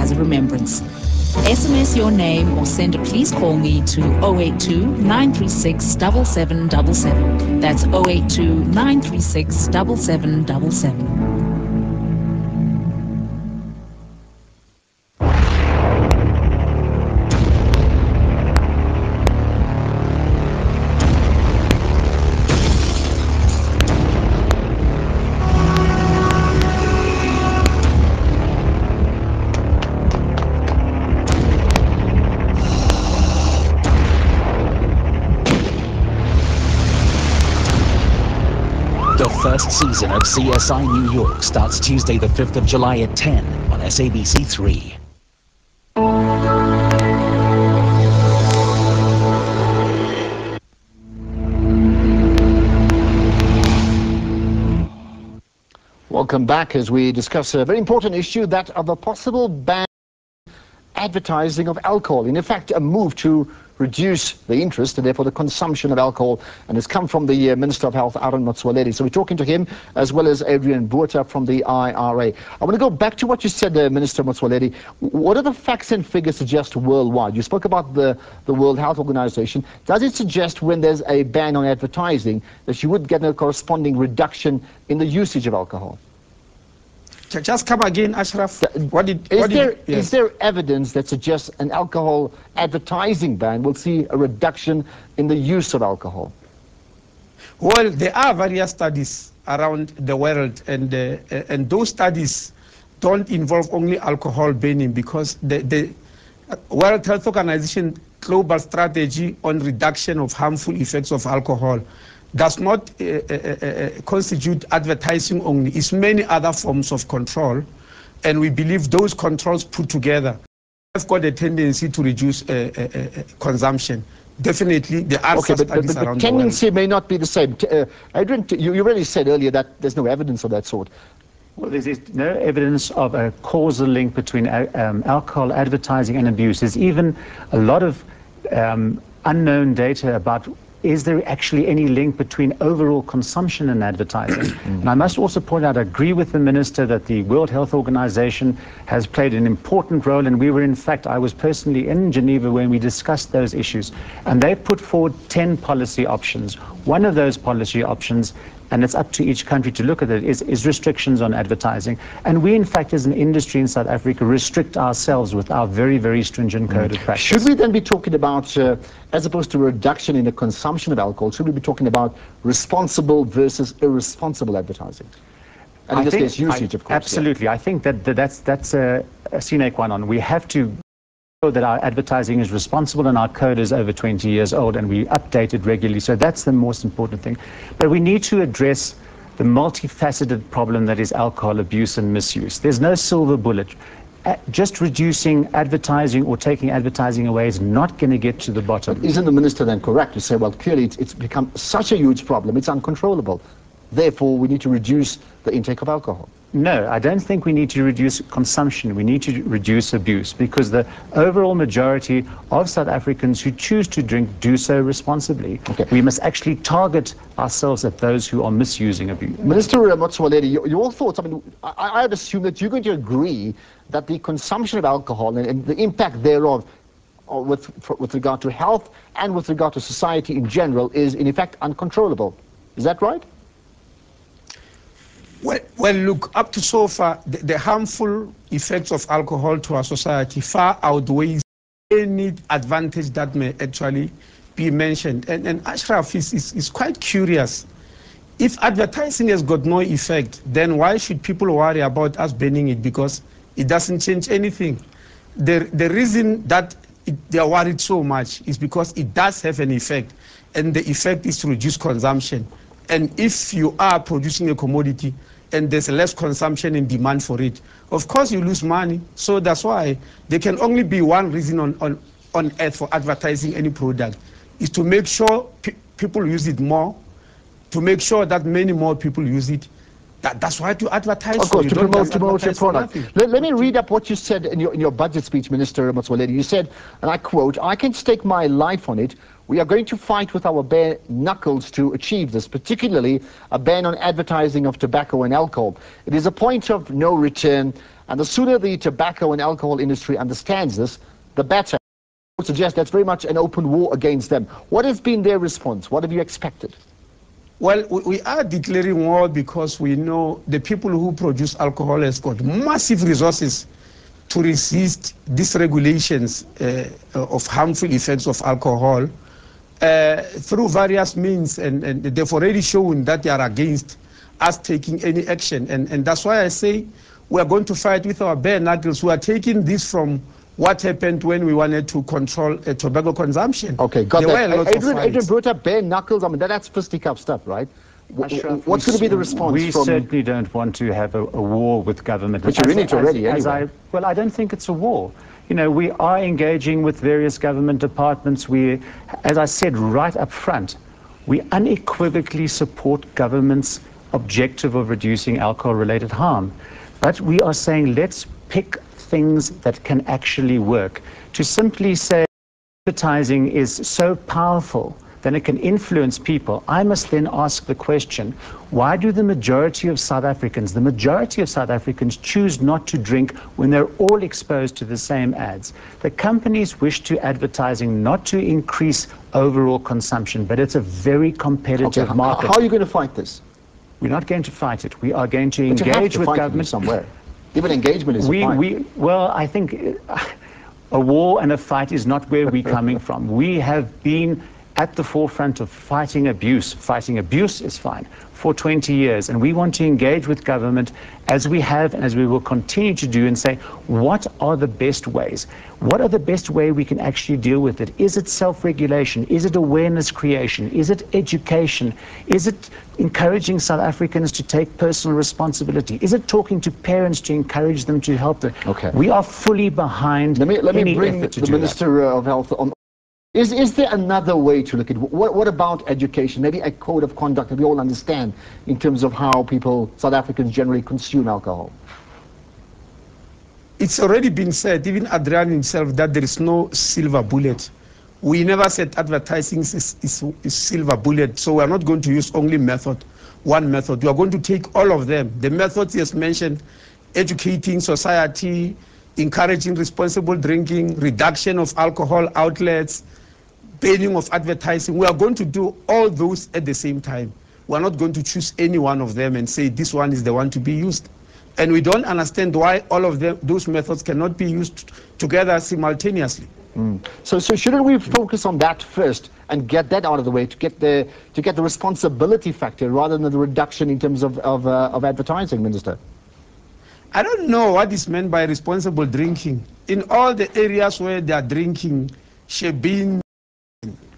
as a remembrance. SMS your name or send a please call me to 082 936 7777. That's 082 936 7777. The first season of CSI New York starts Tuesday the 5th of July at 10 on SABC 3. Welcome back as we discuss a very important issue, that of a possible ban advertising of alcohol. In effect, a move to reduce the interest and therefore the consumption of alcohol, and has come from the Minister of Health, Motsoaledi. So we're talking to him as well as Adrian Botha from the IRA. I want to go back to what you said, Minister Motsoaledi. What are the facts and figures suggest worldwide? You spoke about the World Health Organization. Does it suggest when there's a ban on advertising that you would get a corresponding reduction in the usage of alcohol? Just come again, Ashraf. Is there evidence that suggests an alcohol advertising ban will see a reduction in the use of alcohol? Well, there are various studies around the world, and those studies don't involve only alcohol banning, because the World Health Organization global strategy on reduction of harmful effects of alcohol does not constitute advertising only. It's many other forms of control, and we believe those controls put together have got a tendency to reduce consumption. Definitely, there are studies around the world. The tendency may not be the same. Adrian, you already said earlier that there's no evidence of that sort. Well, there's no evidence of a causal link between alcohol advertising and abuse. There's even a lot of unknown data about is there actually any link between overall consumption and advertising? And I must also point out, I agree with the Minister that the World Health Organization has played an important role, and we were, in fact, I was personally in Geneva when we discussed those issues, and they put forward 10 policy options. One of those policy options, and it's up to each country to look at it, is restrictions on advertising. And we, in fact, as an industry in South Africa, restrict ourselves with our very, very stringent code of practice. Should we then be talking about, as opposed to reduction in the consumption of alcohol, should we be talking about responsible versus irresponsible advertising? And in this case, usage, of course. Absolutely. Yeah. I think that's a sine qua non. We have to that our advertising is responsible, and our code is over 20 years old, and we update it regularly. So that's the most important thing. But we need to address the multifaceted problem that is alcohol abuse and misuse. There's no silver bullet. Just reducing advertising or taking advertising away is not going to get to the bottom. But isn't the Minister then correct to say, well, clearly it's become such a huge problem, it's uncontrollable, therefore we need to reduce the intake of alcohol? No, I don't think we need to reduce consumption. We need to reduce abuse, because the overall majority of South Africans who choose to drink do so responsibly. Okay. We must actually target ourselves at those who are misusing abuse. Minister Motsoaledi, your thoughts? I mean, I'd assume that you're going to agree that the consumption of alcohol and the impact thereof with regard to health and with regard to society in general is in effect uncontrollable. Is that right? Well, look, up to so far, the harmful effects of alcohol to our society far outweighs any advantage that may actually be mentioned. And Ashraf is quite curious. If advertising has got no effect, then why should people worry about us banning it? Because it doesn't change anything. The reason that they are worried so much is because it does have an effect, and the effect is to reduce consumption. And if you are producing a commodity and there's less consumption and demand for it, of course you lose money. So that's why there can only be one reason on earth for advertising any product, is to make sure people use it more, to make sure that many more people use it. That's why you advertise. Of course, to promote your product. Let me read up what you said in your budget speech, Minister Motsoaledi. You said, and I quote, "I can stake my life on it. We are going to fight with our bare knuckles to achieve this, particularly a ban on advertising of tobacco and alcohol. It is a point of no return. And the sooner the tobacco and alcohol industry understands this, the better. I would suggest that's very much an open war against them. What has been their response? What have you expected? Well, we are declaring war because we know the people who produce alcohol has got massive resources to resist these regulations of harmful effects of alcohol through various means, and they've already shown that they are against us taking any action. And that's why I say we are going to fight with our bare knuckles. We are taking this from what happened when we wanted to control tobacco consumption. Okay, got that. Adrian brought up bare knuckles. I mean, that's fisticuff stuff, right? Ashraf, what's going to be the response? We certainly don't want to have a war with government. But you're in it already, anyway. Well, I don't think it's a war. You know, we are engaging with various government departments. We, as I said right up front, we unequivocally support government's objective of reducing alcohol-related harm. But we are saying let's pick things that can actually work. To simply say advertising is so powerful then it can influence people, I must then ask the question, why do the majority of South Africans choose not to drink when they're all exposed to the same ads? The companies wish to advertising not to increase overall consumption, but it's a very competitive market. How are you going to fight this? We're not going to fight it. We are going to engage with government somewhere. Even engagement is a fight. Well, I think a war and a fight is not where we're coming from. We have been at the forefront of fighting abuse. Fighting abuse is fine for 20 years, and we want to engage with government as we have and as we will continue to do and say, what are the best ways? What are the best way we can actually deal with it? Is it self-regulation? Is it awareness creation? Is it education? Is it encouraging South Africans to take personal responsibility? Is it talking to parents to encourage them to help them? Okay. We are fully behind. Let me bring the Minister of Health on. Is there another way to look at it? What about education? Maybe a code of conduct that we all understand in terms of how people, South Africans, generally consume alcohol? It's already been said, even Adrian himself, that there is no silver bullet. We never said advertising is silver bullet, so we are not going to use only one method. We are going to take all of them. The methods he has mentioned, educating society, encouraging responsible drinking, reduction of alcohol outlets, banning of advertising. We are going to do all those at the same time. We are not going to choose any one of them and say this one is the one to be used. And we don't understand why all of those methods cannot be used together simultaneously. So shouldn't we focus on that first and get that out of the way to get the responsibility factor rather than the reduction in terms of advertising, Minister? I don't know what is meant by responsible drinking. In all the areas where they are drinking, shebeen,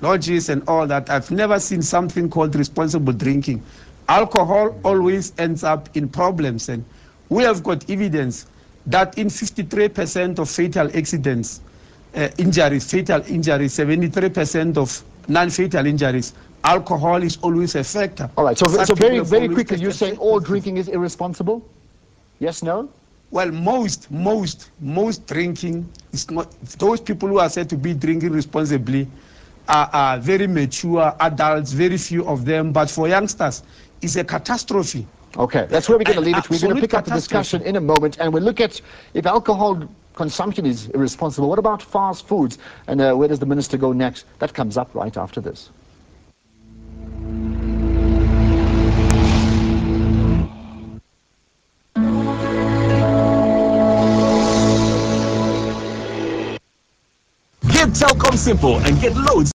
lodges and all that, I've never seen something called responsible drinking. Alcohol always ends up in problems, and we have got evidence that in 53% of fatal accidents, fatal injuries, 73% of non-fatal injuries, alcohol is always a factor. All right, so very quickly, you're saying all drinking is irresponsible? Yes, no? Well, most drinking is not. Those people who are said to be drinking responsibly are very mature adults, very few of them. But for youngsters, it's a catastrophe. Okay, that's where we're going to leave it. We're going to pick up the discussion in a moment, and we'll look at if alcohol consumption is irresponsible. What about fast foods? And where does the minister go next? That comes up right after this. Get Telkom Simple and get loads